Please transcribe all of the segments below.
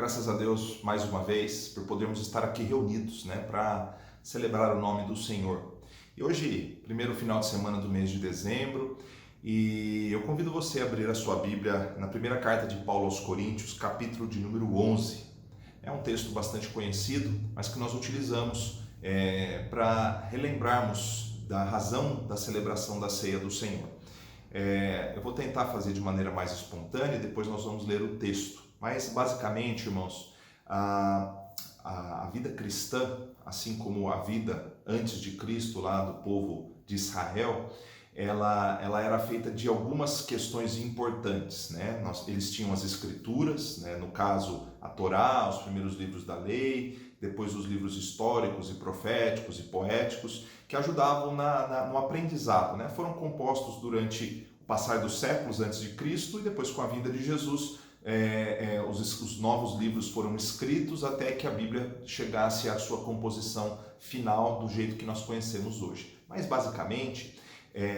graças a Deus mais uma vez por podermos estar aqui reunidos, para celebrar o nome do Senhor. E hoje, primeiro final de semana do mês de dezembro, e eu convido você a abrir a sua Bíblia na primeira carta de Paulo aos Coríntios, capítulo de número 11. É um texto bastante conhecido, mas que nós utilizamos para relembrarmos da razão da celebração da ceia do Senhor. Eu vou tentar fazer de maneira mais espontânea e depois nós vamos ler o texto. Mas basicamente, irmãos, a vida cristã, assim como a vida antes de Cristo lá do povo de Israel, ela era feita de algumas questões importantes, Eles tinham as escrituras, no caso a Torá, os primeiros livros da lei, depois os livros históricos e proféticos e poéticos, que ajudavam no aprendizado, Foram compostos durante o passar dos séculos antes de Cristo e depois com a vinda de Jesus, os novos livros foram escritos até que a Bíblia chegasse à sua composição final do jeito que nós conhecemos hoje. Mas basicamente,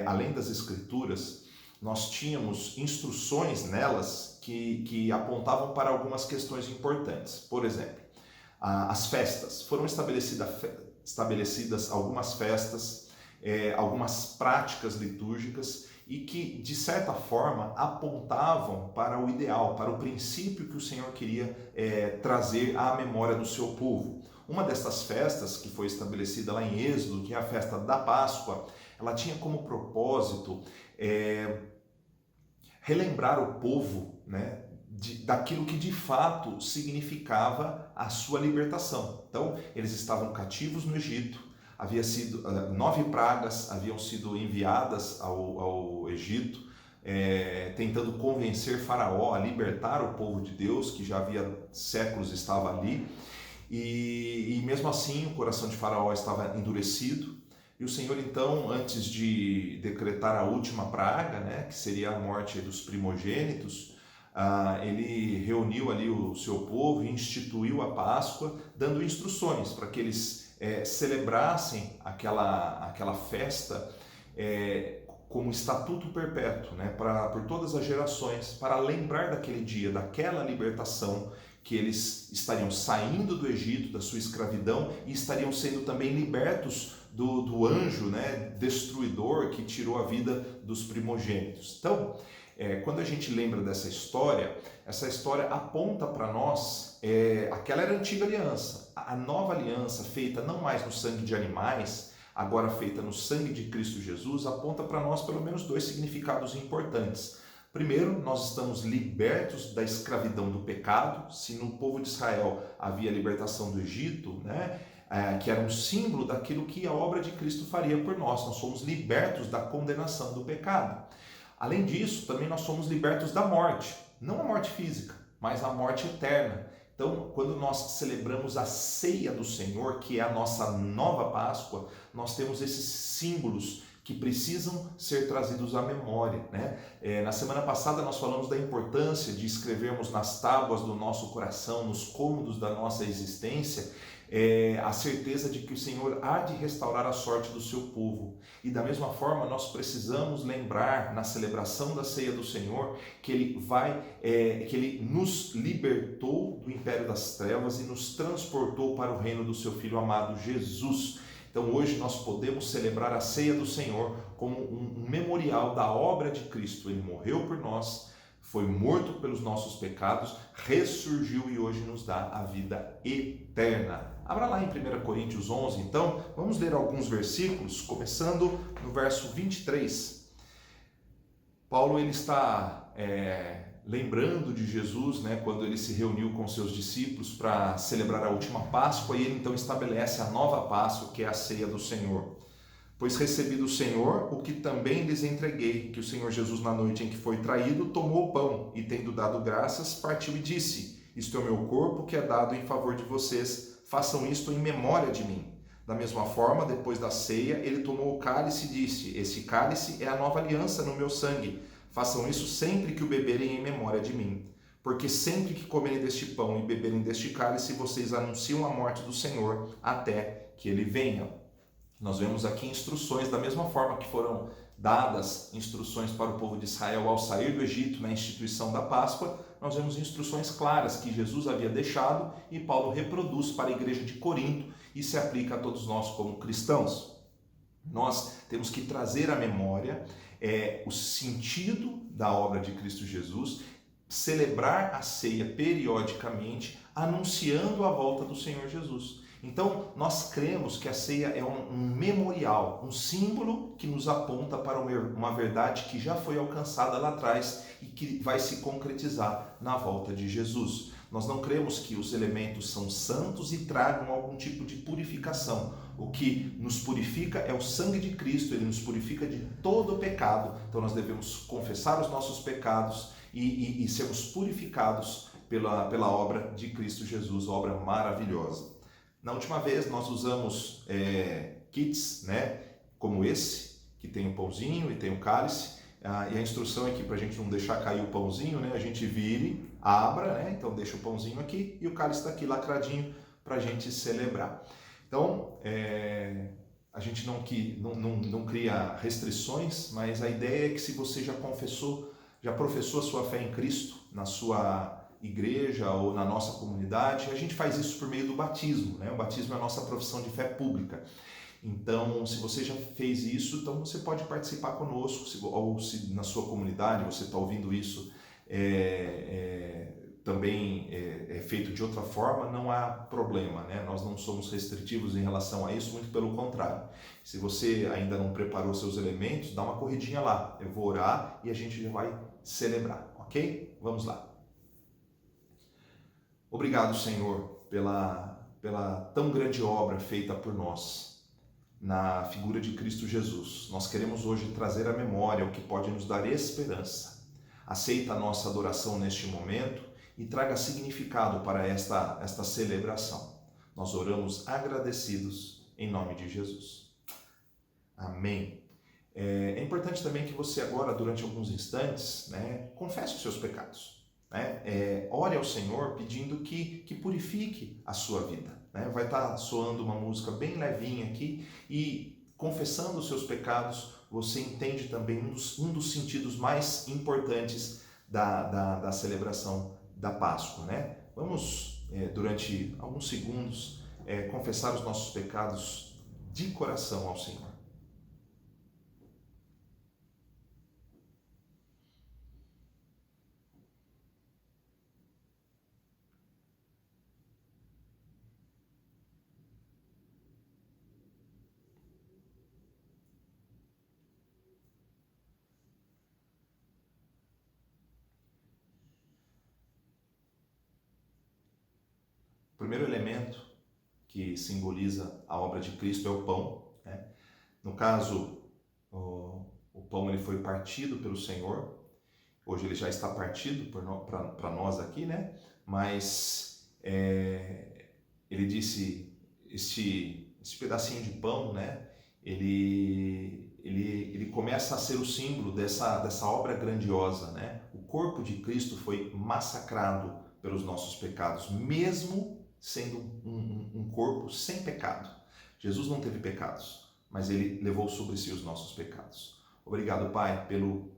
além das escrituras, nós tínhamos instruções nelas que apontavam para algumas questões importantes. Por exemplo, as festas. Foram estabelecidas algumas festas, algumas práticas litúrgicas e que, de certa forma, apontavam para o ideal, para o princípio que o Senhor queria trazer à memória do seu povo. Uma dessas festas, que foi estabelecida lá em Êxodo, que é a festa da Páscoa, ela tinha como propósito relembrar o povo, daquilo que de fato significava a sua libertação. Então, eles estavam cativos no Egito, 9 pragas haviam sido enviadas ao Egito, tentando convencer Faraó a libertar o povo de Deus, que já havia séculos estava ali, e mesmo assim o coração de Faraó estava endurecido, e o Senhor então, antes de decretar a última praga, que seria a morte dos primogênitos, ele reuniu ali o seu povo e instituiu a Páscoa, dando instruções para que eles celebrassem aquela festa como estatuto perpétuo, por todas as gerações, para lembrar daquele dia, daquela libertação, que eles estariam saindo do Egito, da sua escravidão, e estariam sendo também libertos do anjo, destruidor, que tirou a vida dos primogênitos. Então, quando a gente lembra dessa história, essa história aponta para nós, aquela era a antiga aliança. A nova aliança, feita não mais no sangue de animais, agora feita no sangue de Cristo Jesus, aponta para nós pelo menos 2 significados importantes. Primeiro, nós estamos libertos da escravidão do pecado. Se no povo de Israel havia a libertação do Egito, que era um símbolo daquilo que a obra de Cristo faria por nós. Nós somos libertos da condenação do pecado. Além disso, também nós somos libertos da morte, não a morte física, mas a morte eterna. Então, quando nós celebramos a ceia do Senhor, que é a nossa nova Páscoa, nós temos esses símbolos que precisam ser trazidos à memória. Na semana passada nós falamos da importância de escrevermos nas tábuas do nosso coração, nos cômodos da nossa existência, a certeza de que o Senhor há de restaurar a sorte do seu povo. E da mesma forma nós precisamos lembrar na celebração da ceia do Senhor que Ele nos libertou do império das trevas e nos transportou para o reino do seu Filho amado Jesus. Então hoje nós podemos celebrar a ceia do Senhor como um memorial da obra de Cristo. Ele morreu por nós, foi morto pelos nossos pecados, ressurgiu e hoje nos dá a vida eterna. Abra lá em 1 Coríntios 11, então, vamos ler alguns versículos, começando no verso 23. Paulo ele está lembrando de Jesus, quando ele se reuniu com seus discípulos para celebrar a última Páscoa, e ele então estabelece a nova Páscoa, que é a ceia do Senhor. Pois recebi do Senhor o que também lhes entreguei, que o Senhor Jesus, na noite em que foi traído, tomou o pão e, tendo dado graças, partiu e disse: isto é o meu corpo que é dado em favor de vocês, façam isto em memória de mim. Da mesma forma, depois da ceia, ele tomou o cálice e disse: esse cálice é a nova aliança no meu sangue. Façam isso sempre que o beberem em memória de mim. Porque sempre que comerem deste pão e beberem deste cálice, vocês anunciam a morte do Senhor até que ele venha. Nós vemos aqui instruções, da mesma forma que foram dadas instruções para o povo de Israel ao sair do Egito na instituição da Páscoa, nós vemos instruções claras que Jesus havia deixado e Paulo reproduz para a igreja de Corinto e se aplica a todos nós como cristãos. Nós temos que trazer à memória o sentido da obra de Cristo Jesus, celebrar a ceia periodicamente, anunciando a volta do Senhor Jesus. Então, nós cremos que a ceia é um memorial, um símbolo que nos aponta para uma verdade que já foi alcançada lá atrás e que vai se concretizar na volta de Jesus. Nós não cremos que os elementos são santos e tragam algum tipo de purificação. O que nos purifica é o sangue de Cristo, ele nos purifica de todo o pecado. Então, nós devemos confessar os nossos pecados e sermos purificados pela obra de Cristo Jesus, obra maravilhosa. Na última vez nós usamos kits, né, como esse, que tem o pãozinho e tem o cálice, e a instrução é que para a gente não deixar cair o pãozinho, né, a gente vire, abra, né, então deixa o pãozinho aqui e o cálice está aqui lacradinho para a gente celebrar. Então, a gente não cria restrições, mas a ideia é que se você já professou a sua fé em Cristo na sua igreja ou na nossa comunidade, a gente faz isso por meio do batismo, né? O batismo é a nossa profissão de fé pública. Então, se você já fez isso, então você pode participar conosco, ou se na sua comunidade você está ouvindo isso também é feito de outra forma, não há problema, né? Nós não somos restritivos em relação a isso, muito pelo contrário. Se você ainda não preparou seus elementos, dá uma corridinha lá, eu vou orar e a gente já vai celebrar, ok? Vamos lá. Obrigado, Senhor, pela tão grande obra feita por nós, na figura de Cristo Jesus. Nós queremos hoje trazer à memória o que pode nos dar esperança. Aceita a nossa adoração neste momento e traga significado para esta celebração. Nós oramos agradecidos em nome de Jesus. Amém. É importante também que você agora, durante alguns instantes, né, confesse os seus pecados. Ore ao Senhor pedindo que purifique a sua vida. Né? Vai estar soando uma música bem levinha aqui e confessando os seus pecados, você entende também um dos sentidos mais importantes da celebração da Páscoa. Né? Vamos, durante alguns segundos, confessar os nossos pecados de coração ao Senhor. O primeiro elemento que simboliza a obra de Cristo é o pão. Né? No caso, o pão ele foi partido pelo Senhor. Hoje ele já está partido para nós aqui, né? Mas ele disse, este pedacinho de pão, né? Ele começa a ser o símbolo dessa obra grandiosa, né? O corpo de Cristo foi massacrado pelos nossos pecados, mesmo sendo um corpo sem pecado. Jesus não teve pecados, mas ele levou sobre si os nossos pecados. Obrigado, Pai, pelo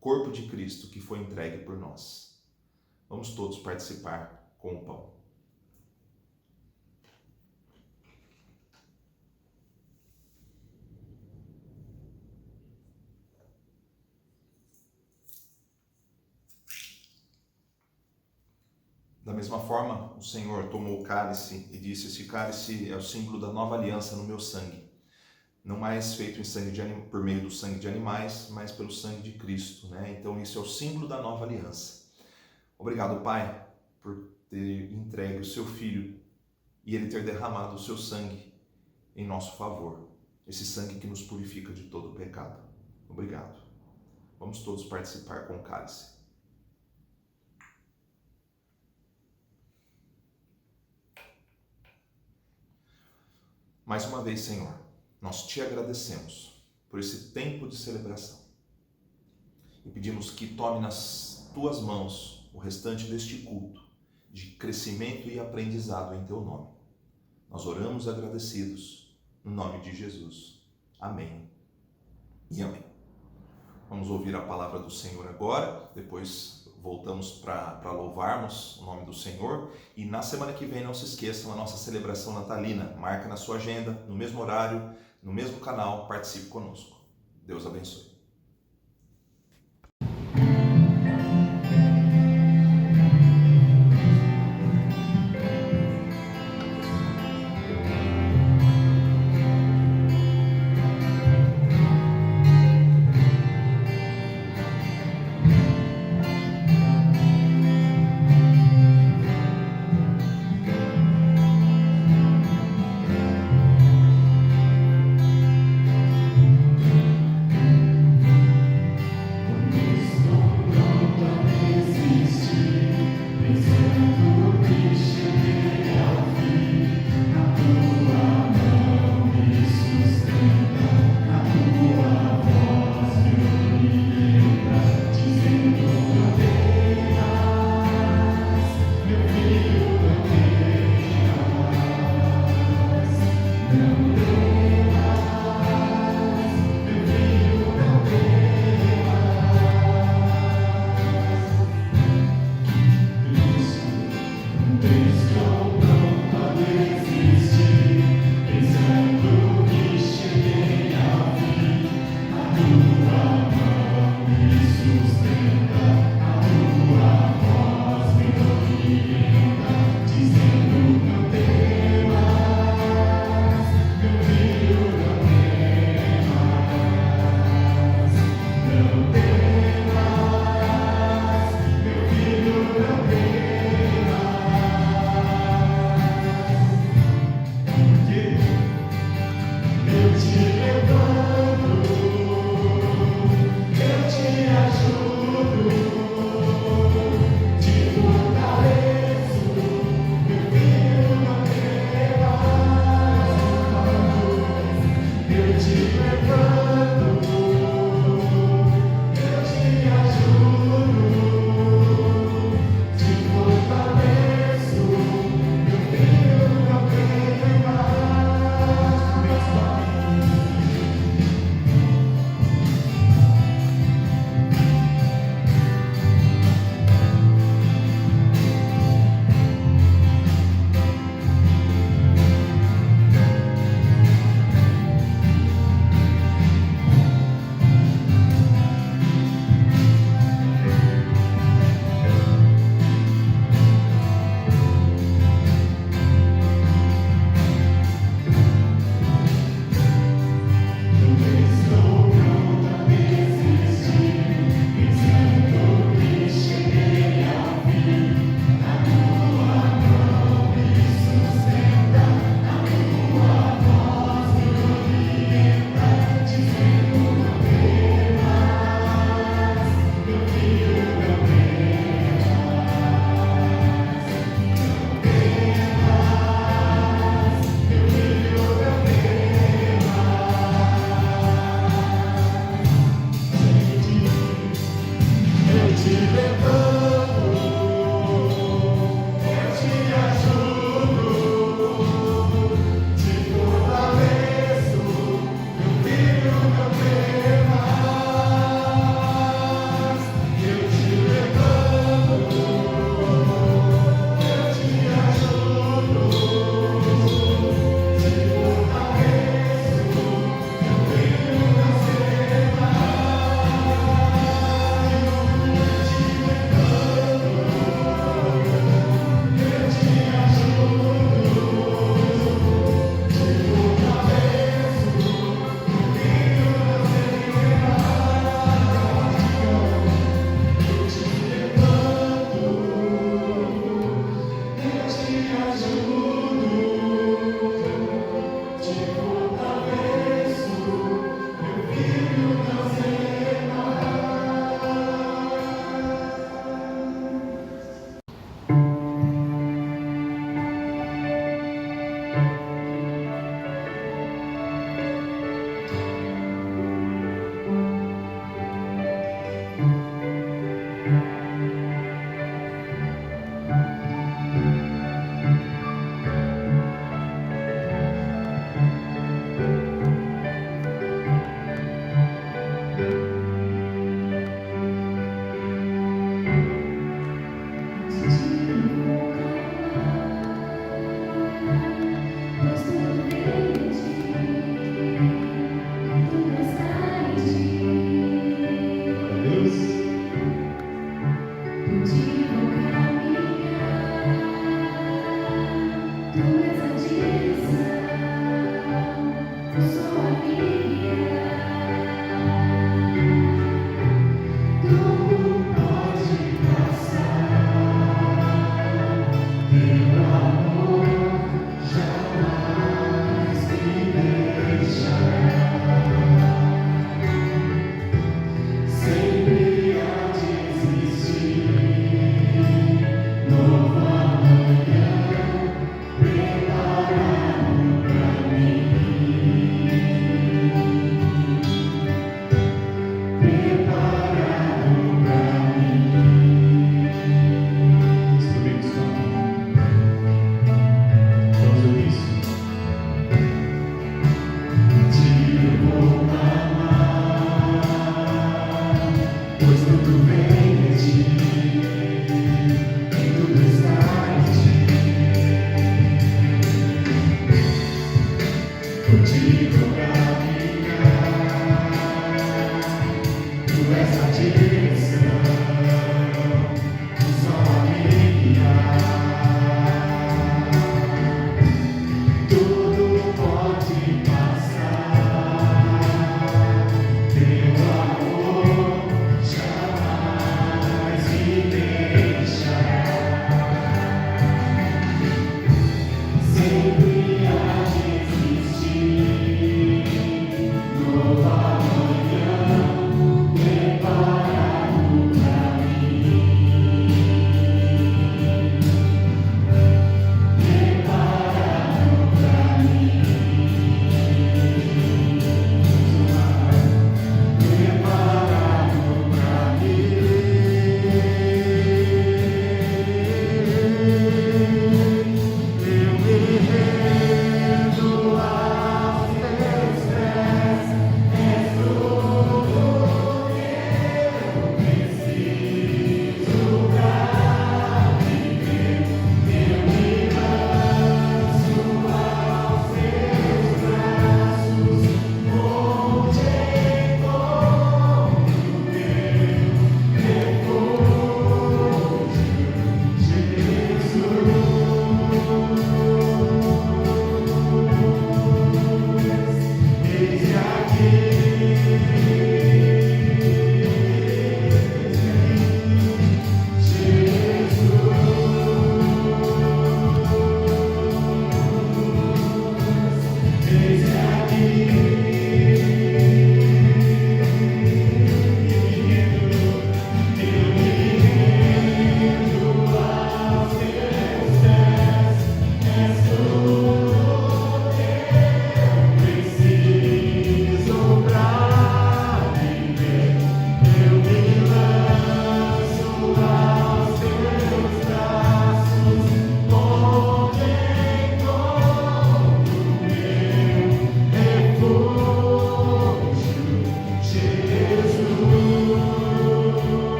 corpo de Cristo que foi entregue por nós. Vamos todos participar com o pão. Da mesma forma, o Senhor tomou o cálice e disse: "Esse cálice é o símbolo da nova aliança no meu sangue. Não mais feito por meio do sangue de animais, mas pelo sangue de Cristo." Né? Então, isso é o símbolo da nova aliança. Obrigado, Pai, por ter entregue o seu Filho e ele ter derramado o seu sangue em nosso favor. Esse sangue que nos purifica de todo o pecado. Obrigado. Vamos todos participar com o cálice. Mais uma vez, Senhor, nós te agradecemos por esse tempo de celebração e pedimos que tome nas tuas mãos o restante deste culto de crescimento e aprendizado em teu nome. Nós oramos agradecidos no nome de Jesus. Amém e amém. Vamos ouvir a palavra do Senhor agora, depois voltamos para louvarmos o nome do Senhor. E na semana que vem, não se esqueçam, a nossa celebração natalina. Marca na sua agenda, no mesmo horário, no mesmo canal, participe conosco. Deus abençoe.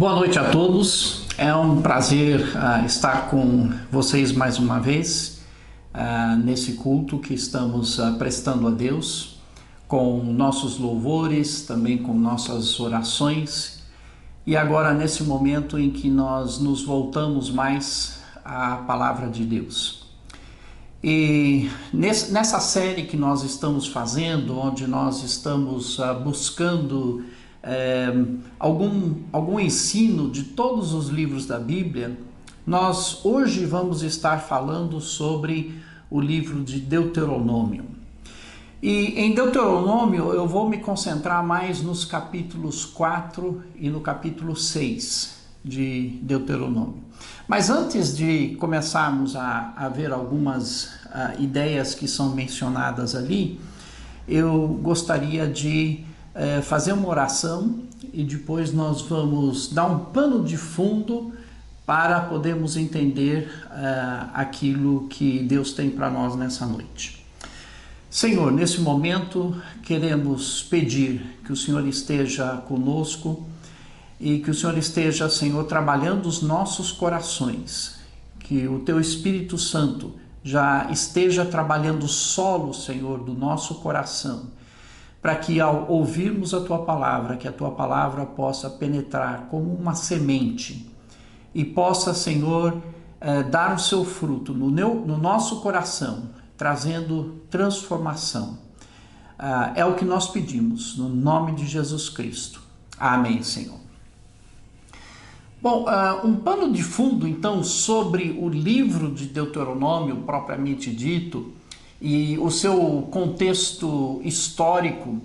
Boa noite a todos, é um prazer estar com vocês mais uma vez nesse culto que estamos prestando a Deus, com nossos louvores, também com nossas orações, e agora nesse momento em que nós nos voltamos mais à Palavra de Deus. E nessa série que nós estamos fazendo, onde nós estamos buscando algum ensino de todos os livros da Bíblia, nós hoje vamos estar falando sobre o livro de Deuteronômio. E em Deuteronômio eu vou me concentrar mais nos capítulos 4 e no capítulo 6 de Deuteronômio. Mas antes de começarmos a ver algumas ideias que são mencionadas ali, eu gostaria de fazer uma oração e depois nós vamos dar um pano de fundo para podermos entender aquilo que Deus tem para nós nessa noite. Senhor, nesse momento queremos pedir que o Senhor esteja conosco e que o Senhor esteja, Senhor, trabalhando os nossos corações, que o Teu Espírito Santo já esteja trabalhando o solo, Senhor, do nosso coração, para que ao ouvirmos a Tua palavra, que a Tua palavra possa penetrar como uma semente e possa, Senhor, dar o seu fruto no nosso coração, trazendo transformação. É o que nós pedimos, no nome de Jesus Cristo. Amém, Senhor. Bom, um pano de fundo, então, sobre o livro de Deuteronômio, propriamente dito, e o seu contexto histórico.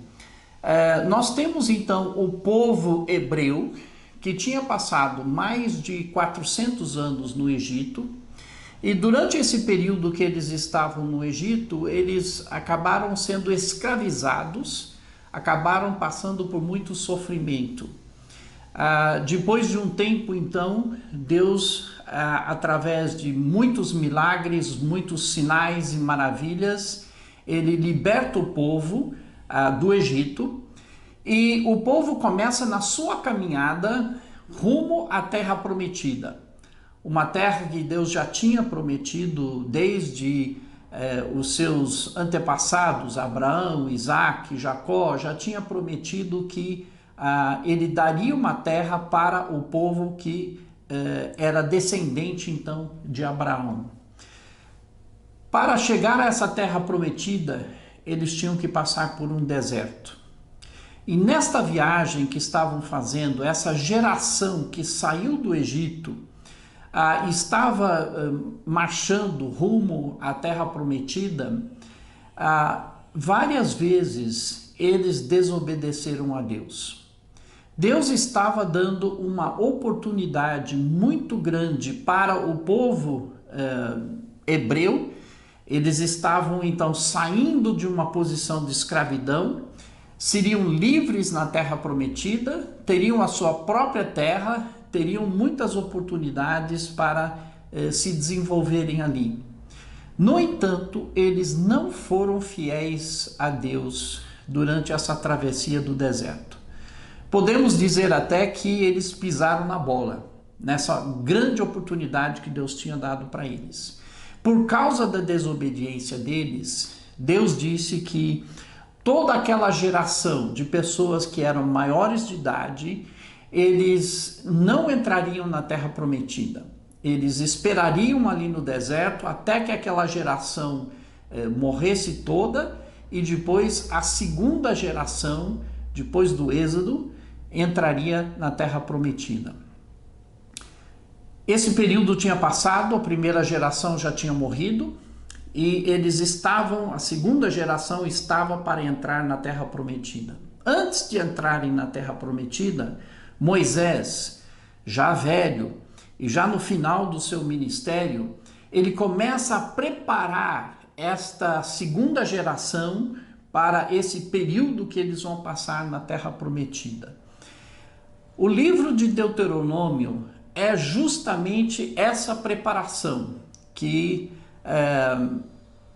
Nós temos, então, o povo hebreu, que tinha passado mais de 400 anos no Egito, e durante esse período que eles estavam no Egito, eles acabaram sendo escravizados, acabaram passando por muito sofrimento. Depois de um tempo, então, Deus, através de muitos milagres, muitos sinais e maravilhas, ele liberta o povo do Egito e o povo começa na sua caminhada rumo à terra prometida. Uma terra que Deus já tinha prometido desde os seus antepassados, Abraão, Isaac, Jacó, já tinha prometido que ele daria uma terra para o povo que era descendente então de Abraão. Para chegar a essa terra prometida, eles tinham que passar por um deserto. E nesta viagem que estavam fazendo, essa geração que saiu do Egito, estava marchando rumo à terra prometida, várias vezes eles desobedeceram a Deus. Deus estava dando uma oportunidade muito grande para o povo hebreu. Eles estavam então saindo de uma posição de escravidão, seriam livres na terra prometida, teriam a sua própria terra, teriam muitas oportunidades para se desenvolverem ali. No entanto, eles não foram fiéis a Deus durante essa travessia do deserto. Podemos dizer até que eles pisaram na bola, nessa grande oportunidade que Deus tinha dado para eles. Por causa da desobediência deles, Deus disse que toda aquela geração de pessoas que eram maiores de idade, eles não entrariam na terra prometida. Eles esperariam ali no deserto até que aquela geração morresse toda e depois a segunda geração, depois do Êxodo, entraria na terra prometida. Esse período tinha passado, a primeira geração já tinha morrido e a segunda geração estava para entrar na terra prometida. Antes de entrarem na terra prometida, Moisés, já velho e já no final do seu ministério, ele começa a preparar esta segunda geração para esse período que eles vão passar na terra prometida. O livro de Deuteronômio é justamente essa preparação que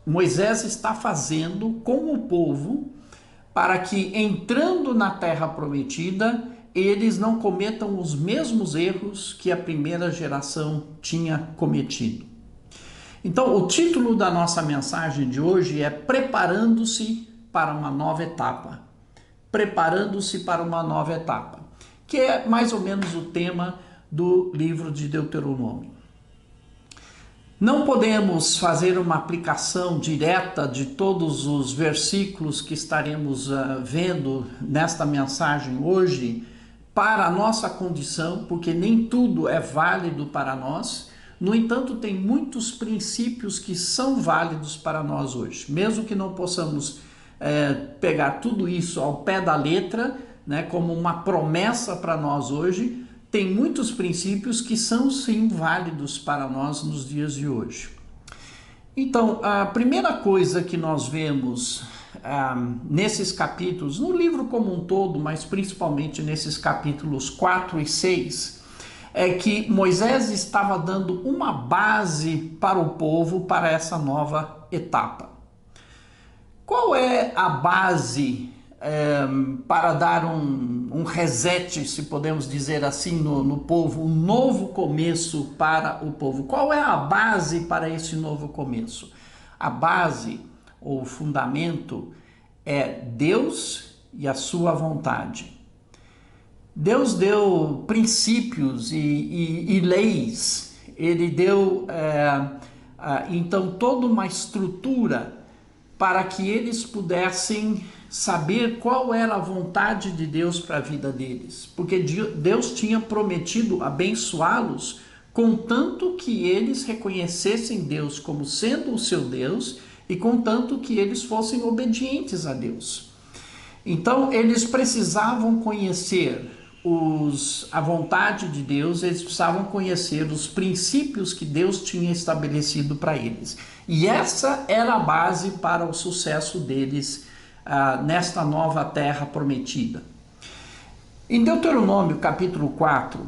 Moisés está fazendo com o povo para que, entrando na terra prometida, eles não cometam os mesmos erros que a primeira geração tinha cometido. Então, o título da nossa mensagem de hoje é Preparando-se para uma nova etapa. Preparando-se para uma nova etapa, que é mais ou menos o tema do livro de Deuteronômio. Não podemos fazer uma aplicação direta de todos os versículos que estaremos vendo nesta mensagem hoje para a nossa condição, porque nem tudo é válido para nós. No entanto, tem muitos princípios que são válidos para nós hoje. Mesmo que não possamos pegar tudo isso ao pé da letra, né, como uma promessa para nós hoje, tem muitos princípios que são sim válidos para nós nos dias de hoje. Então, a primeira coisa que nós vemos nesses capítulos, no livro como um todo, mas principalmente nesses capítulos 4 e 6, é que Moisés estava dando uma base para o povo para essa nova etapa. Qual é a base para dar um reset, se podemos dizer assim, no povo, um novo começo para o povo? Qual é a base para esse novo começo? A base, ou fundamento, é Deus e a sua vontade. Deus deu princípios e leis, ele deu então toda uma estrutura para que eles pudessem saber qual era a vontade de Deus para a vida deles, porque Deus tinha prometido abençoá-los, contanto que eles reconhecessem Deus como sendo o seu Deus e contanto que eles fossem obedientes a Deus. Então eles precisavam conhecer a vontade de Deus, eles precisavam conhecer os princípios que Deus tinha estabelecido para eles. E essa era a base para o sucesso deles nesta nova terra prometida. Em Deuteronômio capítulo 4,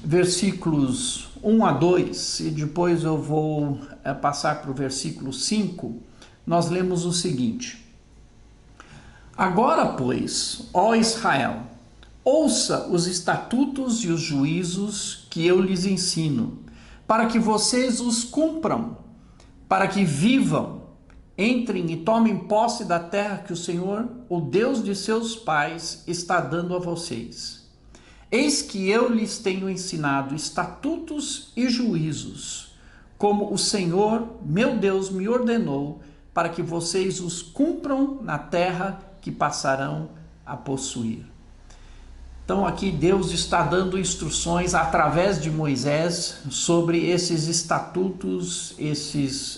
versículos 1 a 2, e depois eu vou passar para o versículo 5, nós lemos o seguinte: Agora, pois, ó Israel, ouça os estatutos e os juízos que eu lhes ensino, para que vocês os cumpram, para que vivam, entrem e tomem posse da terra que o Senhor, o Deus de seus pais, está dando a vocês. Eis que eu lhes tenho ensinado estatutos e juízos, como o Senhor, meu Deus, me ordenou, para que vocês os cumpram na terra que passarão a possuir. Então aqui Deus está dando instruções através de Moisés sobre esses estatutos,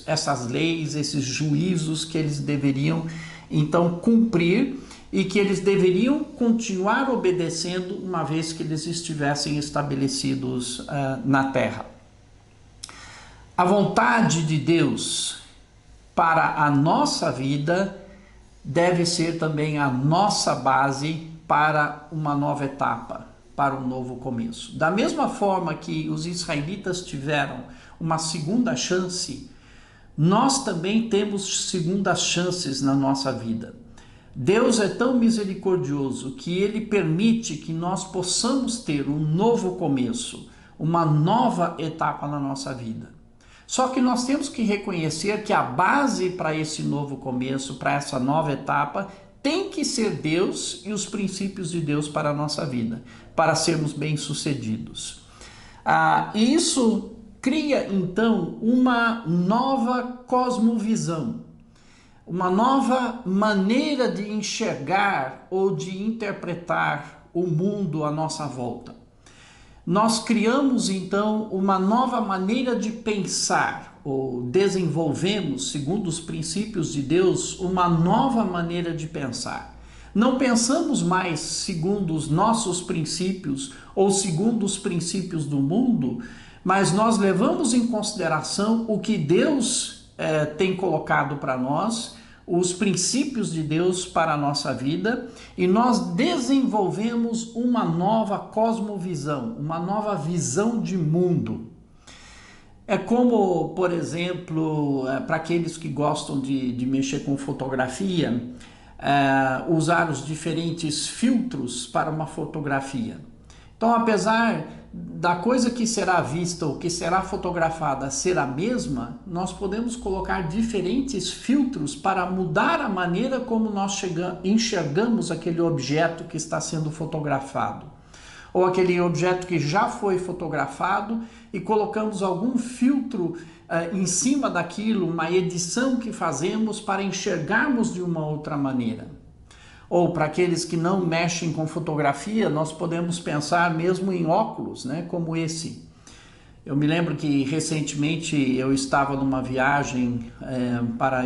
essas leis, esses juízos que eles deveriam então cumprir e que eles deveriam continuar obedecendo uma vez que eles estivessem estabelecidos na terra. A vontade de Deus para a nossa vida deve ser também a nossa base para uma nova etapa, para um novo começo. Da mesma forma que os israelitas tiveram uma segunda chance, nós também temos segundas chances na nossa vida. Deus é tão misericordioso que Ele permite que nós possamos ter um novo começo, uma nova etapa na nossa vida. Só que nós temos que reconhecer que a base para esse novo começo, para essa nova etapa, tem que ser Deus e os princípios de Deus para a nossa vida, para sermos bem-sucedidos. E isso cria, então, uma nova cosmovisão, uma nova maneira de enxergar ou de interpretar o mundo à nossa volta. Nós criamos, então, uma nova maneira de pensar, ou desenvolvemos, segundo os princípios de Deus, uma nova maneira de pensar. Não pensamos mais segundo os nossos princípios ou segundo os princípios do mundo, mas nós levamos em consideração o que Deus tem colocado para nós, os princípios de Deus para a nossa vida, e nós desenvolvemos uma nova cosmovisão, uma nova visão de mundo. É como, por exemplo, para aqueles que gostam de mexer com fotografia, usar os diferentes filtros para uma fotografia. Então, apesar da coisa que será vista ou que será fotografada ser a mesma, nós podemos colocar diferentes filtros para mudar a maneira como nós enxergamos aquele objeto que está sendo fotografado. Ou aquele objeto que já foi fotografado e colocamos algum filtro em cima daquilo, uma edição que fazemos para enxergarmos de uma outra maneira. Ou para aqueles que não mexem com fotografia, nós podemos pensar mesmo em óculos, né, como esse. Eu me lembro que recentemente eu estava numa viagem,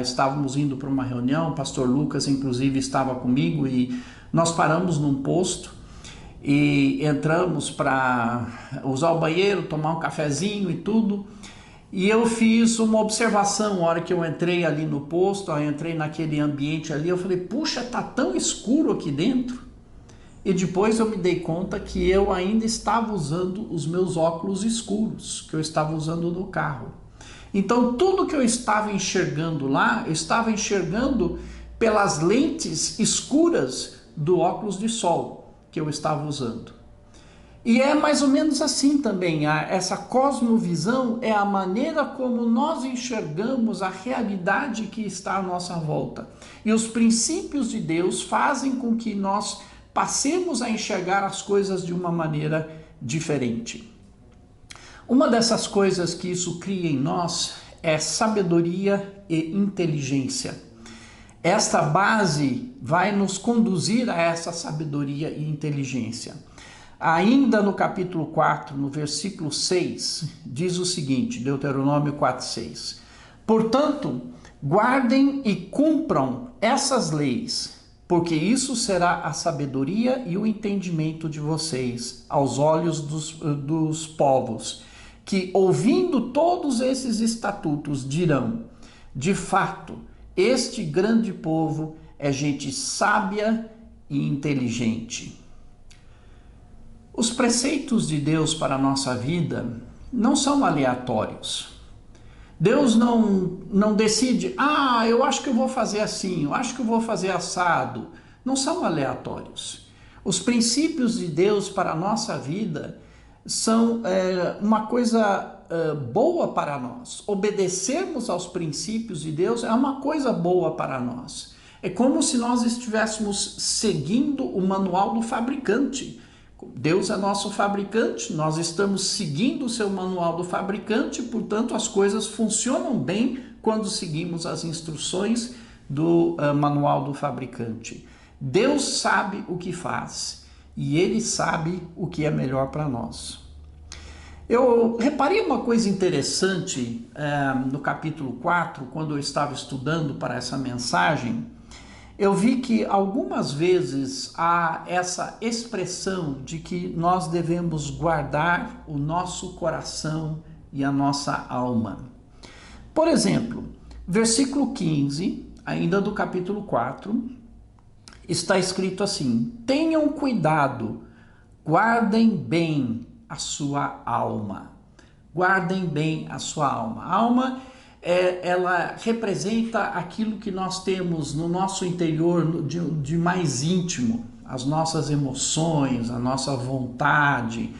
estávamos indo para uma reunião, o pastor Lucas inclusive estava comigo e nós paramos num posto e entramos para usar o banheiro, tomar um cafezinho e tudo. E eu fiz uma observação, na hora que eu entrei ali no posto, eu entrei naquele ambiente ali, eu falei, puxa, tá tão escuro aqui dentro. E depois eu me dei conta que eu ainda estava usando os meus óculos escuros, que eu estava usando no carro. Então tudo que eu estava enxergando lá, eu estava enxergando pelas lentes escuras do óculos de sol que eu estava usando. E é mais ou menos assim também, essa cosmovisão é a maneira como nós enxergamos a realidade que está à nossa volta. E os princípios de Deus fazem com que nós passemos a enxergar as coisas de uma maneira diferente. Uma dessas coisas que isso cria em nós é sabedoria e inteligência. Esta base vai nos conduzir a essa sabedoria e inteligência. Ainda no capítulo 4, no versículo 6, diz o seguinte, Deuteronômio 4:6. Portanto, guardem e cumpram essas leis, porque isso será a sabedoria e o entendimento de vocês aos olhos dos povos, que ouvindo todos esses estatutos dirão, de fato, este grande povo é gente sábia e inteligente. Os preceitos de Deus para a nossa vida não são aleatórios. Deus não decide, eu acho que eu vou fazer assim, eu acho que eu vou fazer assado. Não são aleatórios. Os princípios de Deus para a nossa vida são uma coisa boa para nós. Obedecermos aos princípios de Deus é uma coisa boa para nós. É como se nós estivéssemos seguindo o manual do fabricante. Deus é nosso fabricante, nós estamos seguindo o seu manual do fabricante, portanto as coisas funcionam bem quando seguimos as instruções do manual do fabricante. Deus sabe o que faz e Ele sabe o que é melhor para nós. Eu reparei uma coisa interessante no capítulo 4, quando eu estava estudando para essa mensagem. Eu vi que algumas vezes há essa expressão de que nós devemos guardar o nosso coração e a nossa alma. Por exemplo, versículo 15, ainda do capítulo 4, está escrito assim: tenham cuidado, guardem bem a sua alma. Guardem bem a sua alma. A alma ela representa aquilo que nós temos no nosso interior de mais íntimo, as nossas emoções, a nossa vontade,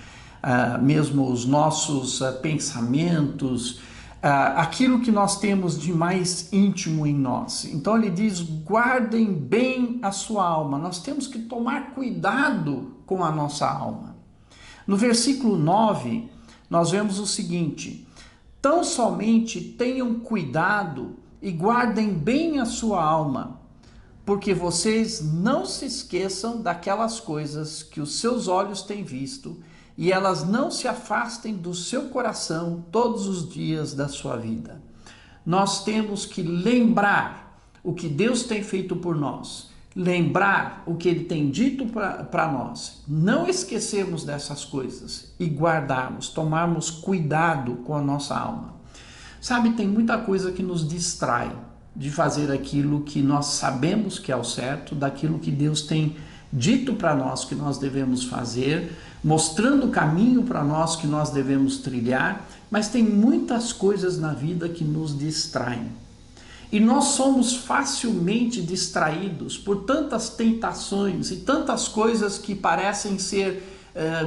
mesmo os nossos pensamentos, aquilo que nós temos de mais íntimo em nós. Então ele diz, guardem bem a sua alma. Nós temos que tomar cuidado com a nossa alma. No versículo 9, nós vemos o seguinte: tão somente tenham cuidado e guardem bem a sua alma, porque vocês não se esqueçam daquelas coisas que os seus olhos têm visto, e elas não se afastem do seu coração todos os dias da sua vida. Nós temos que lembrar o que Deus tem feito por nós, lembrar o que Ele tem dito para nós, não esquecermos dessas coisas e guardarmos, tomarmos cuidado com a nossa alma. Sabe, tem muita coisa que nos distrai de fazer aquilo que nós sabemos que é o certo, daquilo que Deus tem dito para nós que nós devemos fazer, mostrando o caminho para nós que nós devemos trilhar, mas tem muitas coisas na vida que nos distraem. E nós somos facilmente distraídos por tantas tentações e tantas coisas que parecem ser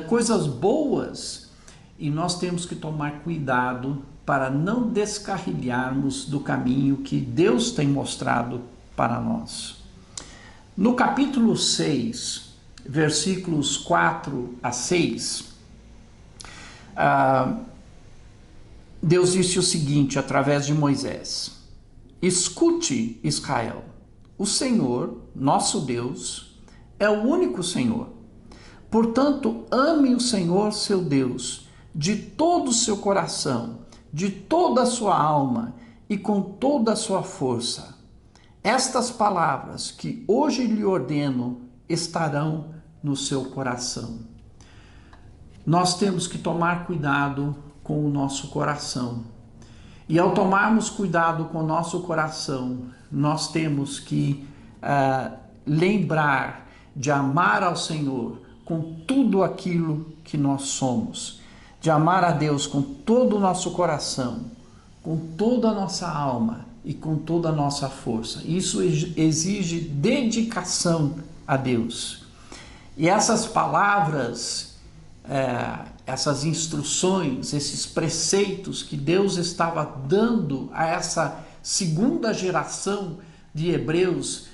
coisas boas, e nós temos que tomar cuidado para não descarrilharmos do caminho que Deus tem mostrado para nós. No capítulo 6, versículos 4 a 6, Deus disse o seguinte através de Moisés: escute, Israel, o Senhor, nosso Deus, é o único Senhor. Portanto, ame o Senhor, seu Deus, de todo o seu coração, de toda a sua alma e com toda a sua força. Estas palavras que hoje lhe ordeno estarão no seu coração. Nós temos que tomar cuidado com o nosso coração. E ao tomarmos cuidado com o nosso coração, nós temos que lembrar de amar ao Senhor com tudo aquilo que nós somos, de amar a Deus com todo o nosso coração, com toda a nossa alma e com toda a nossa força. Isso exige dedicação a Deus. E essas palavras, essas instruções, esses preceitos que Deus estava dando a essa segunda geração de hebreus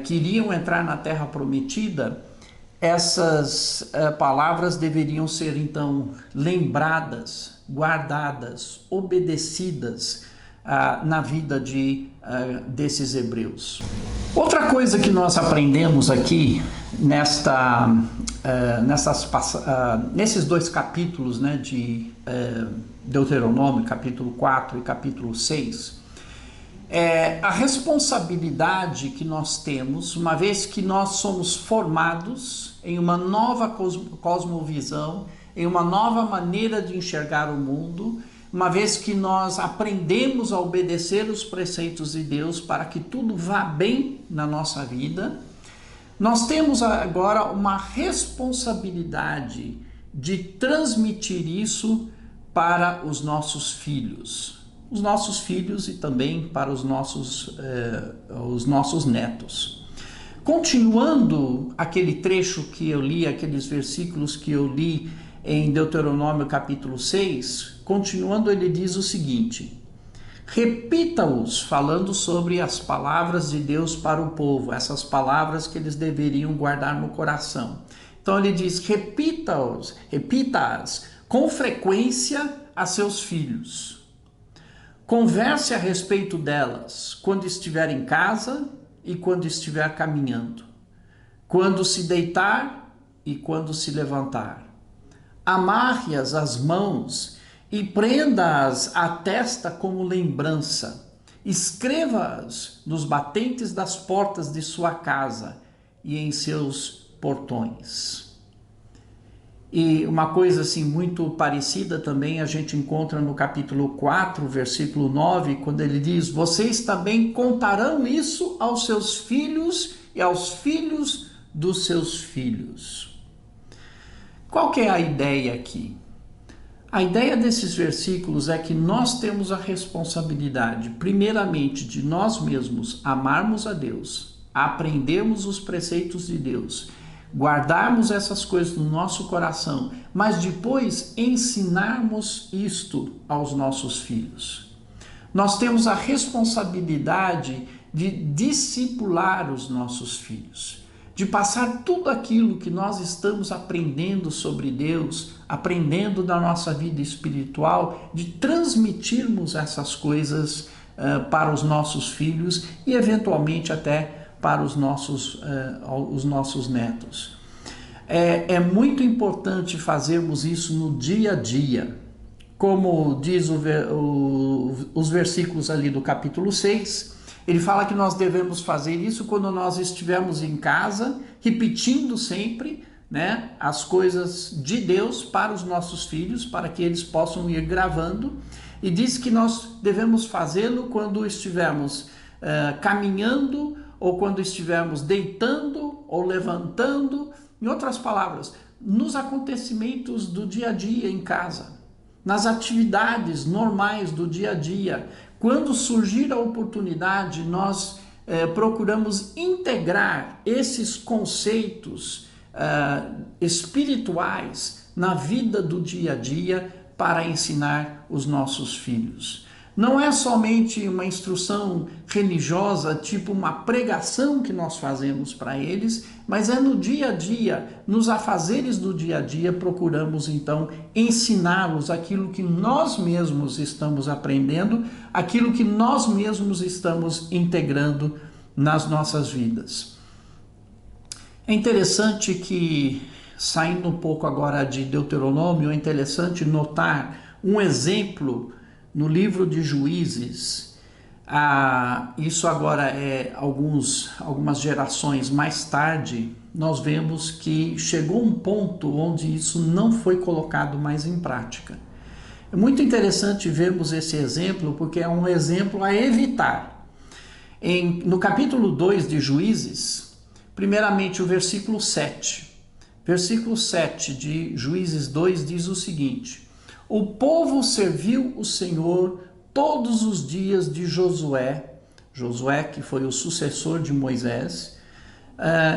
que iriam entrar na Terra Prometida, essas palavras deveriam ser então lembradas, guardadas, obedecidas na vida desses hebreus. Outra coisa que nós aprendemos aqui nesses dois capítulos, né, de Deuteronômio, capítulo 4 e capítulo 6, é a responsabilidade que nós temos, uma vez que nós somos formados em uma nova cosmovisão, em uma nova maneira de enxergar o mundo, uma vez que nós aprendemos a obedecer os preceitos de Deus para que tudo vá bem na nossa vida, nós temos agora uma responsabilidade de transmitir isso para os nossos filhos e também para os nossos netos. Continuando aquele trecho que eu li, aqueles versículos que eu li em Deuteronômio capítulo 6, continuando, ele diz o seguinte: repita-os, falando sobre as palavras de Deus para o povo, essas palavras que eles deveriam guardar no coração. Então ele diz: repita-as com frequência a seus filhos. Converse a respeito delas quando estiver em casa e quando estiver caminhando, quando se deitar e quando se levantar. Amarre-as às mãos e prenda-as à testa como lembrança. Escreva-as nos batentes das portas de sua casa e em seus portões. E uma coisa assim muito parecida também a gente encontra no capítulo 4, versículo 9, quando ele diz: vocês também contarão isso aos seus filhos e aos filhos dos seus filhos. Qual que é a ideia aqui? A ideia desses versículos é que nós temos a responsabilidade, primeiramente, de nós mesmos amarmos a Deus, aprendermos os preceitos de Deus, guardarmos essas coisas no nosso coração, mas depois ensinarmos isto aos nossos filhos. Nós temos a responsabilidade de discipular os nossos filhos, de passar tudo aquilo que nós estamos aprendendo sobre Deus, aprendendo da nossa vida espiritual, de transmitirmos essas coisas para os nossos filhos e eventualmente até para os nossos netos. É muito importante fazermos isso no dia a dia, como diz os versículos ali do capítulo 6, ele fala que nós devemos fazer isso quando nós estivermos em casa, repetindo sempre, né, as coisas de Deus para os nossos filhos, para que eles possam ir gravando, e diz que nós devemos fazê-lo quando estivermos caminhando, ou quando estivermos deitando ou levantando, em outras palavras, nos acontecimentos do dia a dia em casa, nas atividades normais do dia a dia. Quando surgir a oportunidade, nós procuramos integrar esses conceitos espirituais na vida do dia a dia para ensinar os nossos filhos. Não é somente uma instrução religiosa, tipo uma pregação que nós fazemos para eles, mas é no dia a dia, nos afazeres do dia a dia, procuramos então ensiná-los aquilo que nós mesmos estamos aprendendo, aquilo que nós mesmos estamos integrando nas nossas vidas. É interessante que, saindo um pouco agora de Deuteronômio, é interessante notar um exemplo no livro de Juízes. Isso agora é algumas gerações mais tarde, nós vemos que chegou um ponto onde isso não foi colocado mais em prática. É muito interessante vermos esse exemplo, porque é um exemplo a evitar. No capítulo 2 de Juízes, primeiramente o versículo 7. Versículo 7 de Juízes 2 diz o seguinte: o povo serviu o Senhor todos os dias de Josué, que foi o sucessor de Moisés.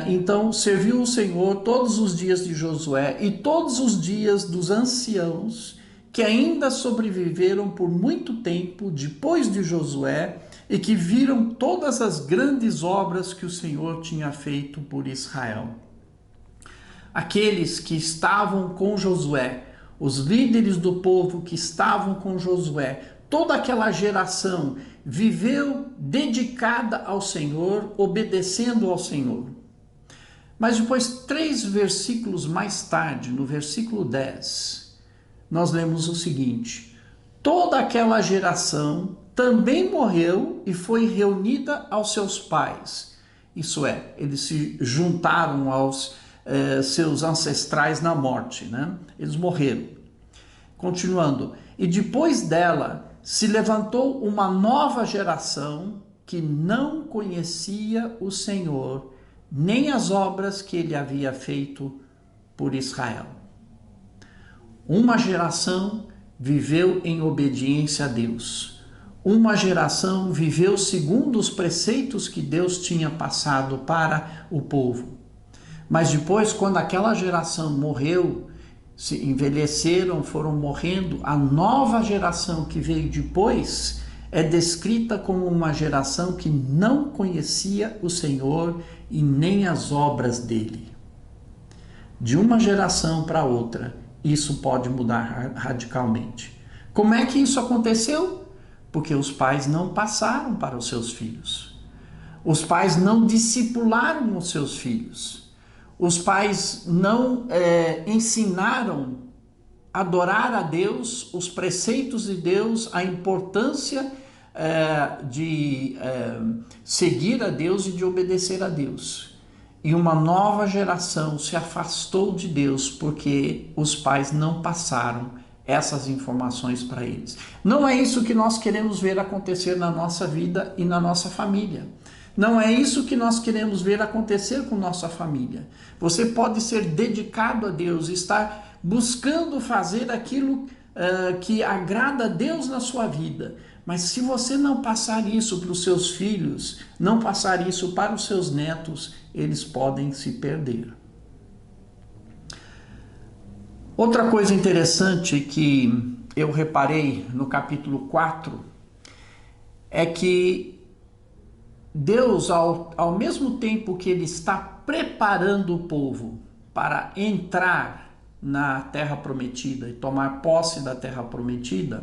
Então serviu o Senhor todos os dias de Josué e todos os dias dos anciãos que ainda sobreviveram por muito tempo depois de Josué e que viram todas as grandes obras que o Senhor tinha feito por Israel. Aqueles que estavam com Josué, os líderes do povo que estavam com Josué, toda aquela geração viveu dedicada ao Senhor, obedecendo ao Senhor. Mas depois, 3 versículos mais tarde, no versículo 10, nós lemos o seguinte: toda aquela geração também morreu e foi reunida aos seus pais. Isso é, eles se juntaram aos seus ancestrais na morte, né? Eles morreram. Continuando, e depois dela se levantou uma nova geração que não conhecia o Senhor, nem as obras que ele havia feito por Israel. Uma geração viveu em obediência a Deus. Uma geração viveu segundo os preceitos que Deus tinha passado para o povo. Mas depois, quando aquela geração morreu, se envelheceram, foram morrendo, a nova geração que veio depois é descrita como uma geração que não conhecia o Senhor e nem as obras dele. De uma geração para outra, isso pode mudar radicalmente. Como é que isso aconteceu? Porque os pais não passaram para os seus filhos. Os pais não discipularam os seus filhos. Os pais não ensinaram a adorar a Deus, os preceitos de Deus, a importância de seguir a Deus e de obedecer a Deus. E uma nova geração se afastou de Deus porque os pais não passaram essas informações para eles. Não é isso que nós queremos ver acontecer na nossa vida e na nossa família. Não é isso que nós queremos ver acontecer com nossa família. Você pode ser dedicado a Deus, estar buscando fazer aquilo que agrada a Deus na sua vida. Mas se você não passar isso para os seus filhos, não passar isso para os seus netos, eles podem se perder. Outra coisa interessante que eu reparei no capítulo 4 é que Deus, ao mesmo tempo que Ele está preparando o povo para entrar na Terra Prometida e tomar posse da Terra Prometida,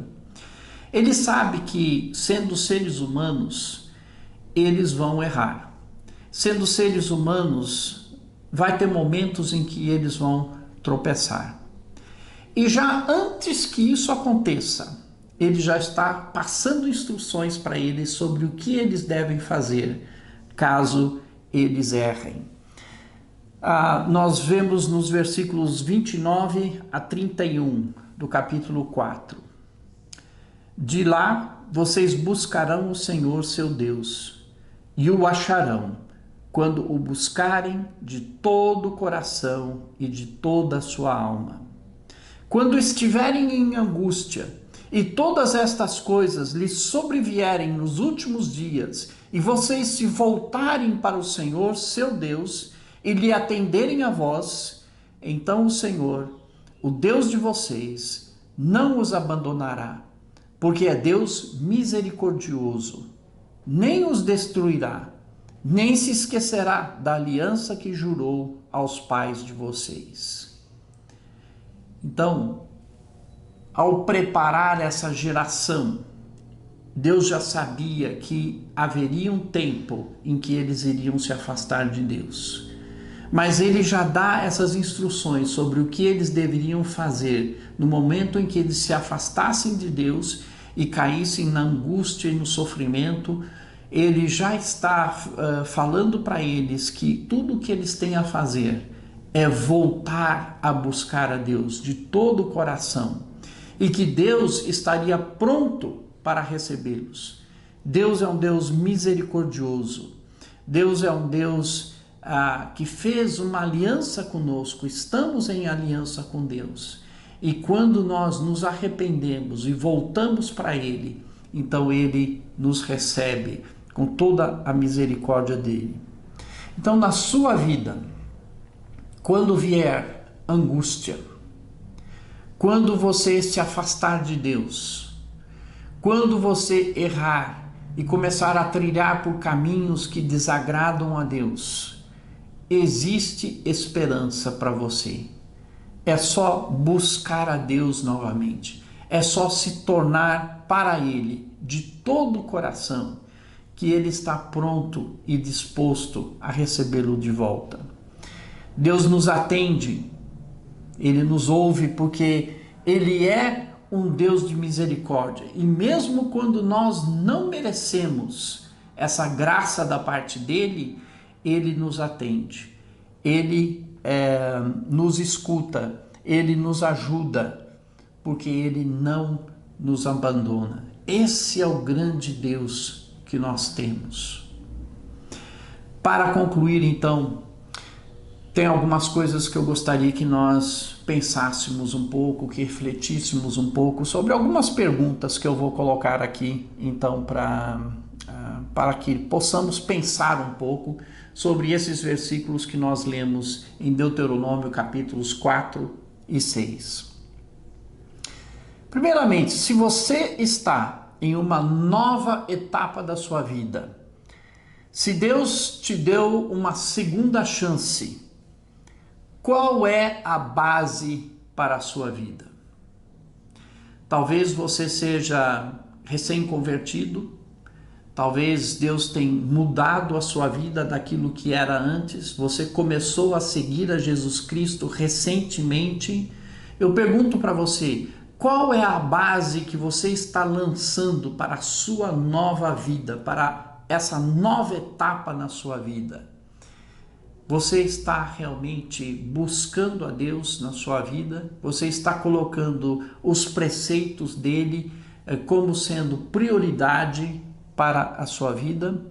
Ele sabe que, sendo seres humanos, eles vão errar. Sendo seres humanos, vai ter momentos em que eles vão tropeçar. E já antes que isso aconteça, Ele já está passando instruções para eles sobre o que eles devem fazer caso eles errem. Nós vemos nos versículos 29 a 31 do capítulo 4. De lá vocês buscarão o Senhor seu Deus e o acharão quando o buscarem de todo o coração e de toda a sua alma. Quando estiverem em angústia e todas estas coisas lhes sobrevierem nos últimos dias, e vocês se voltarem para o Senhor, seu Deus, e lhe atenderem a vós, então o Senhor, o Deus de vocês, não os abandonará, porque é Deus misericordioso, nem os destruirá, nem se esquecerá da aliança que jurou aos pais de vocês. Então, ao preparar essa geração, Deus já sabia que haveria um tempo em que eles iriam se afastar de Deus. Mas Ele já dá essas instruções sobre o que eles deveriam fazer no momento em que eles se afastassem de Deus e caíssem na angústia e no sofrimento. Ele já está falando para eles que tudo o que eles têm a fazer é voltar a buscar a Deus de todo o coração. e que Deus estaria pronto para recebê-los. Deus é um Deus misericordioso. Deus é um Deus que fez uma aliança conosco. Estamos em aliança com Deus. E quando nós nos arrependemos e voltamos para Ele, então Ele nos recebe com toda a misericórdia dele. Então, na sua vida, quando vier angústia, quando você se afastar de Deus, quando você errar e começar a trilhar por caminhos que desagradam a Deus, existe esperança para você. É só buscar a Deus novamente. É só se tornar para Ele de todo o coração, que Ele está pronto e disposto a recebê-lo de volta. Deus nos atende, Ele nos ouve, porque Ele é um Deus de misericórdia. E mesmo quando nós não merecemos essa graça da parte dEle, Ele nos atende. Ele nos escuta, Ele nos ajuda, porque Ele não nos abandona. Esse é o grande Deus que nós temos. Para concluir, então, tem algumas coisas que eu gostaria que nós pensássemos um pouco, que refletíssemos um pouco sobre algumas perguntas que eu vou colocar aqui, então, para que possamos pensar um pouco sobre esses versículos que nós lemos em Deuteronômio capítulos 4 e 6. Primeiramente, se você está em uma nova etapa da sua vida, se Deus te deu uma segunda chance, qual é a base para a sua vida? Talvez você seja recém-convertido, talvez Deus tenha mudado a sua vida daquilo que era antes, você começou a seguir a Jesus Cristo recentemente. Eu pergunto para você, qual é a base que você está lançando para a sua nova vida, para essa nova etapa na sua vida? Você está realmente buscando a Deus na sua vida? Você está colocando os preceitos dele como sendo prioridade para a sua vida?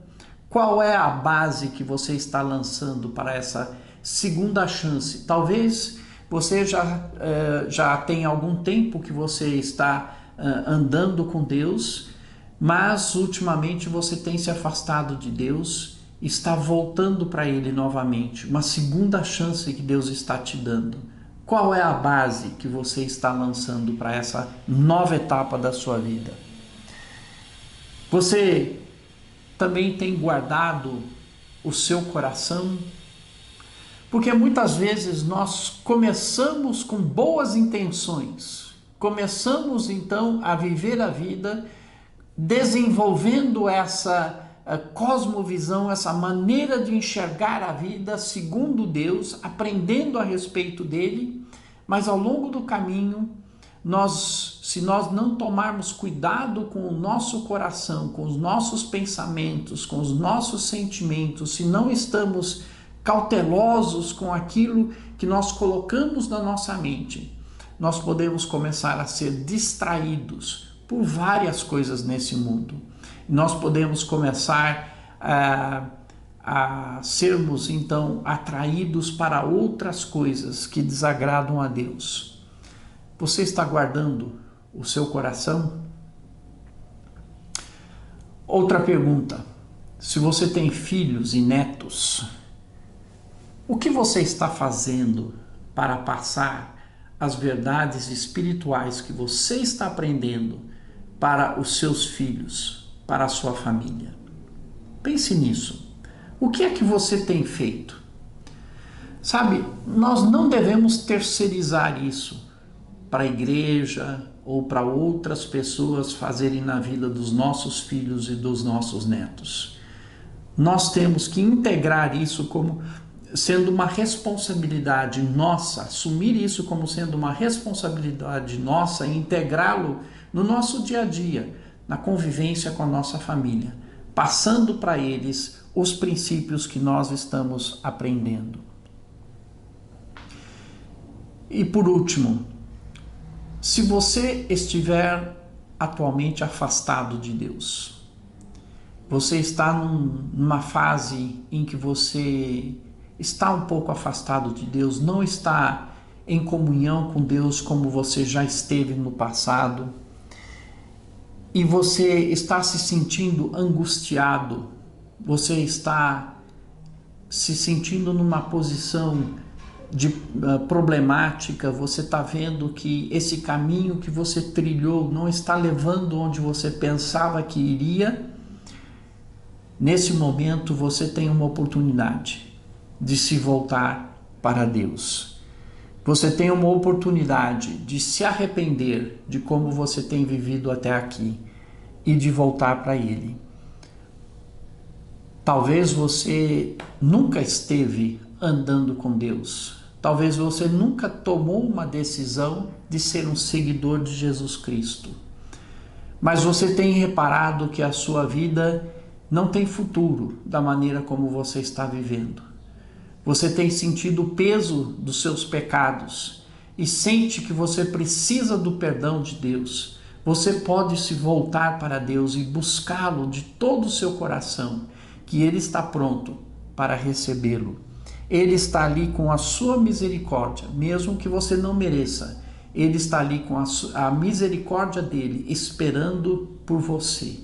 Qual é a base que você está lançando para essa segunda chance? Talvez você já tem algum tempo que você está andando com Deus, mas ultimamente você tem se afastado de Deus, está voltando para Ele novamente, uma segunda chance que Deus está te dando. Qual é a base que você está lançando para essa nova etapa da sua vida? Você também tem guardado o seu coração? Porque muitas vezes nós começamos com boas intenções, começamos então a viver a vida desenvolvendo essa cosmovisão, essa maneira de enxergar a vida segundo Deus, aprendendo a respeito dele, mas ao longo do caminho, se nós não tomarmos cuidado com o nosso coração, com os nossos pensamentos, com os nossos sentimentos, se não estamos cautelosos com aquilo que nós colocamos na nossa mente, nós podemos começar a ser distraídos por várias coisas nesse mundo. Nós podemos começar a sermos então atraídos para outras coisas que desagradam a Deus. Você está guardando o seu coração? Outra pergunta: se você tem filhos e netos, o que você está fazendo para passar as verdades espirituais que você está aprendendo para os seus filhos, para a sua família? Pense nisso. O que é que você tem feito? Sabe, nós não devemos terceirizar isso para a igreja ou para outras pessoas fazerem na vida dos nossos filhos e dos nossos netos. Nós temos que integrar isso como sendo uma responsabilidade nossa, assumir isso como sendo uma responsabilidade nossa e integrá-lo no nosso dia a dia, na convivência com a nossa família, passando para eles os princípios que nós estamos aprendendo. E por último, Se você estiver atualmente afastado de Deus, você está numa fase em que você está um pouco afastado de Deus, não está em comunhão com Deus como você já esteve no passado, e você está se sentindo angustiado, você está se sentindo numa posição de problemática, você está vendo que esse caminho que você trilhou não está levando onde você pensava que iria. Nesse momento você tem uma oportunidade de se voltar para Deus. Você tem uma oportunidade de se arrepender de como você tem vivido até aqui e de voltar para Ele. Talvez você nunca esteve andando com Deus. Talvez você nunca tomou uma decisão de ser um seguidor de Jesus Cristo. Mas você tem reparado que a sua vida não tem futuro da maneira como você está vivendo. Você tem sentido o peso dos seus pecados e sente que você precisa do perdão de Deus. Você pode se voltar para Deus e buscá-lo de todo o seu coração, que Ele está pronto para recebê-lo. Ele está ali com a sua misericórdia, mesmo que você não mereça. Ele está ali com a misericórdia dele, esperando por você.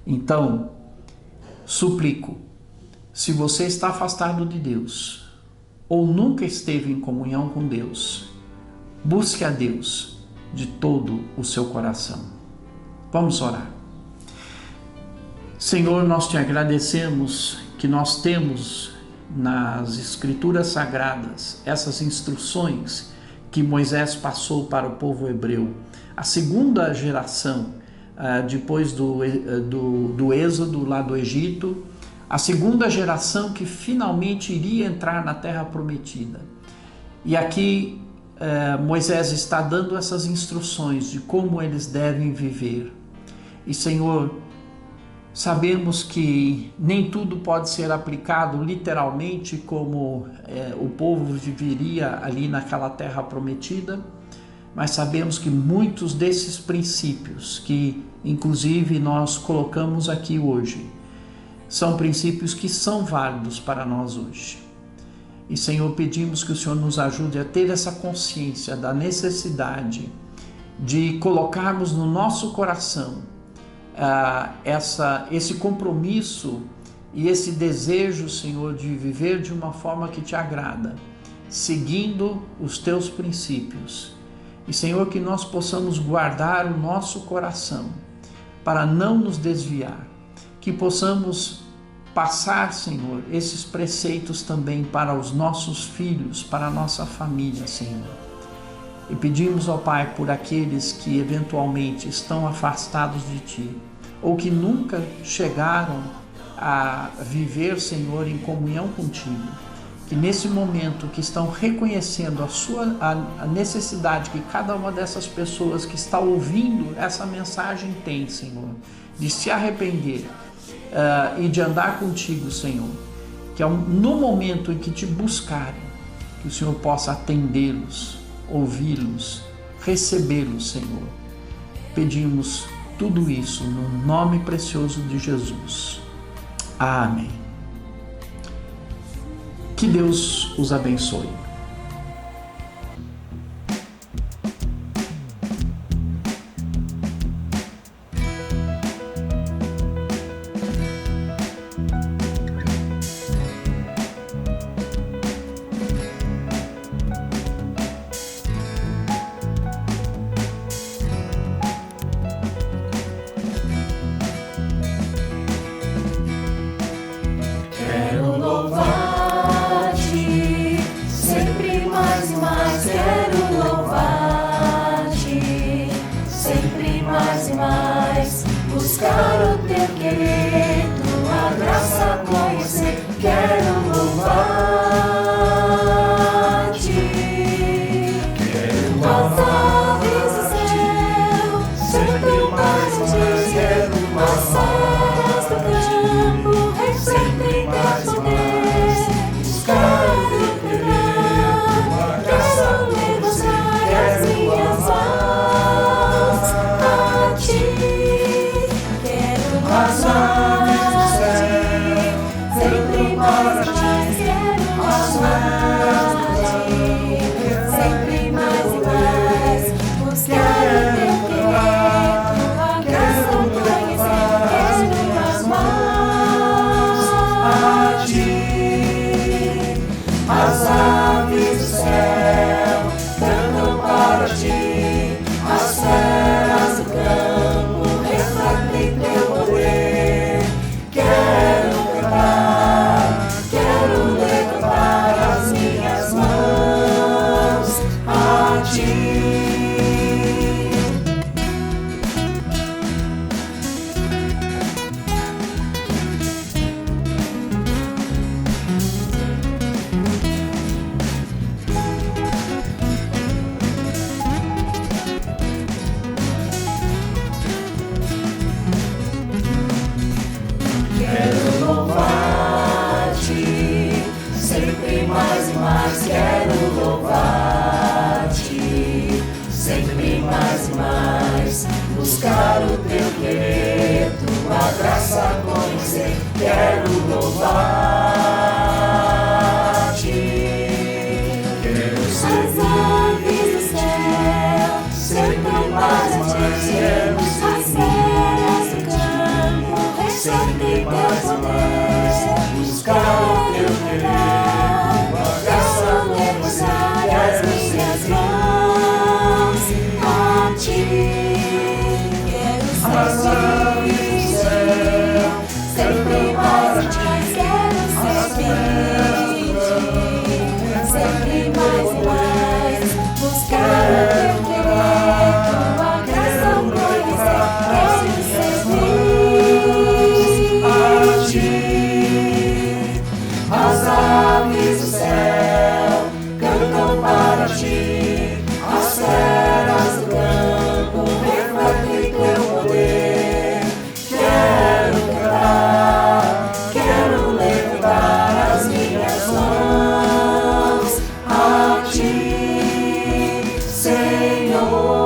Então, suplico, se você está afastado de Deus, ou nunca esteve em comunhão com Deus, busque a Deus de todo o seu coração. Vamos orar. Senhor, nós te agradecemos que nós temos nas Escrituras Sagradas essas instruções que Moisés passou para o povo hebreu. A segunda geração, depois do êxodo lá do Egito, a segunda geração que finalmente iria entrar na Terra Prometida. E aqui Moisés está dando essas instruções de como eles devem viver. E Senhor, sabemos que nem tudo pode ser aplicado literalmente como o povo viveria ali naquela terra prometida, mas sabemos que muitos desses princípios que inclusive nós colocamos aqui hoje, são princípios que são válidos para nós hoje. E Senhor, pedimos que o Senhor nos ajude a ter essa consciência da necessidade de colocarmos no nosso coração esse compromisso e esse desejo, Senhor, de viver de uma forma que te agrada, seguindo os teus princípios. E, Senhor, que nós possamos guardar o nosso coração para não nos desviar, que possamos passar, Senhor, esses preceitos também para os nossos filhos, para a nossa família, Senhor. E pedimos, ó Pai, por aqueles que eventualmente estão afastados de Ti, ou que nunca chegaram a viver, Senhor, em comunhão contigo, que nesse momento que estão reconhecendo a necessidade que cada uma dessas pessoas que está ouvindo essa mensagem tem, Senhor, de se arrepender e de andar contigo, Senhor, que no momento em que te buscarem, que o Senhor possa atendê-los, ouvi-los, recebê-los, Senhor. Pedimos tudo isso no nome precioso de Jesus. Amém. Que Deus os abençoe. Quero louvar-te, sempre mais e mais. Quero louvar-te, sempre mais e mais. Buscar o teu querer, tua graça conhecer. Quero louvar-te, as aves do céu cantam mais de ti. As aves do campo refletem teu poder. Buscar o teu querer, graça me mostrar as minhas Quero louvar-te, sempre mais e mais. Quero louvar-te, sempre mais e mais. Buscar o teu querer, tua graça conhecer. Quero louvar-te. Quero ser as aves do céu, sempre mais e mais. Quero as feras do campo, sempre mais e mais. Buscar o teu querer, tua graça conhecer. Quero ser as mãos a ti. As aves do céu, sempre mais e mais. Quero ser sempre mais e mais. Buscar o teu querer, tua graça conhecer. Quero ser a ti. As aves do céu cantam para ti. As feras do campo refletem teu poder. Quero cantar, quero levantar as minhas mãos a ti, Senhor.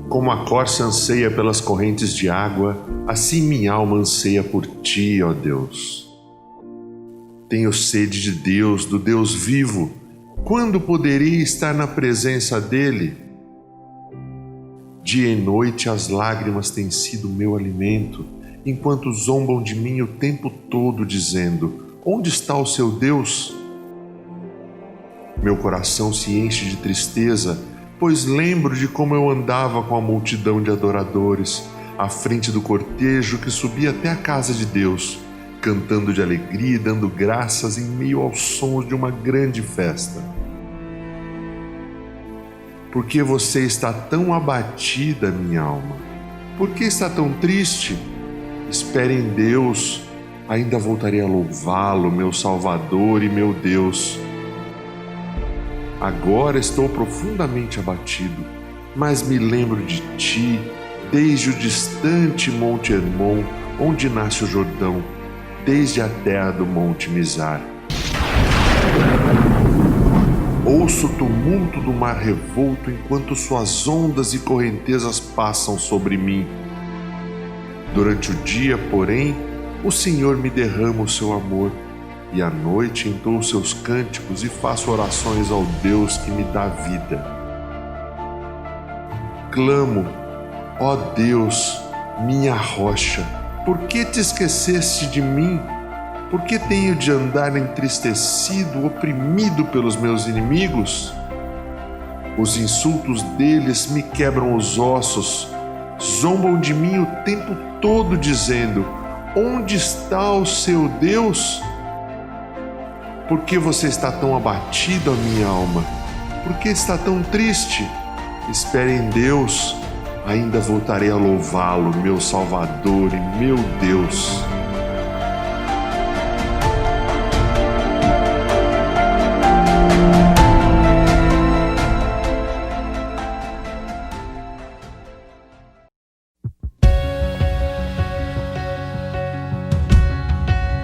Como a corça anseia pelas correntes de água, assim minha alma anseia por ti, ó Deus. Tenho sede de Deus, do Deus vivo. Quando poderei estar na presença dele? Dia e noite as lágrimas têm sido meu alimento, enquanto zombam de mim o tempo todo, dizendo: onde está o seu Deus? Meu coração se enche de tristeza, pois lembro de como eu andava com a multidão de adoradores, à frente do cortejo que subia até a casa de Deus, cantando de alegria e dando graças em meio aos sons de uma grande festa. Por que você está tão abatida, minha alma? Por que está tão triste? Espere em Deus, ainda voltarei a louvá-lo, meu Salvador e meu Deus. Agora estou profundamente abatido, mas me lembro de ti, desde o distante Monte Hermon, onde nasce o Jordão, desde a terra do Monte Mizar. Ouço o tumulto do mar revolto enquanto suas ondas e correntezas passam sobre mim. Durante o dia, porém, o Senhor me derrama o seu amor, e à noite entoo seus cânticos e faço orações ao Deus que me dá vida. Clamo: ó Deus, minha rocha, por que te esqueceste de mim? Por que tenho de andar entristecido, oprimido pelos meus inimigos? Os insultos deles me quebram os ossos, zombam de mim o tempo todo, dizendo: onde está o seu Deus? Por que você está tão abatido, a minha alma? Por que está tão triste? Espere em Deus, ainda voltarei a louvá-lo, meu Salvador e meu Deus.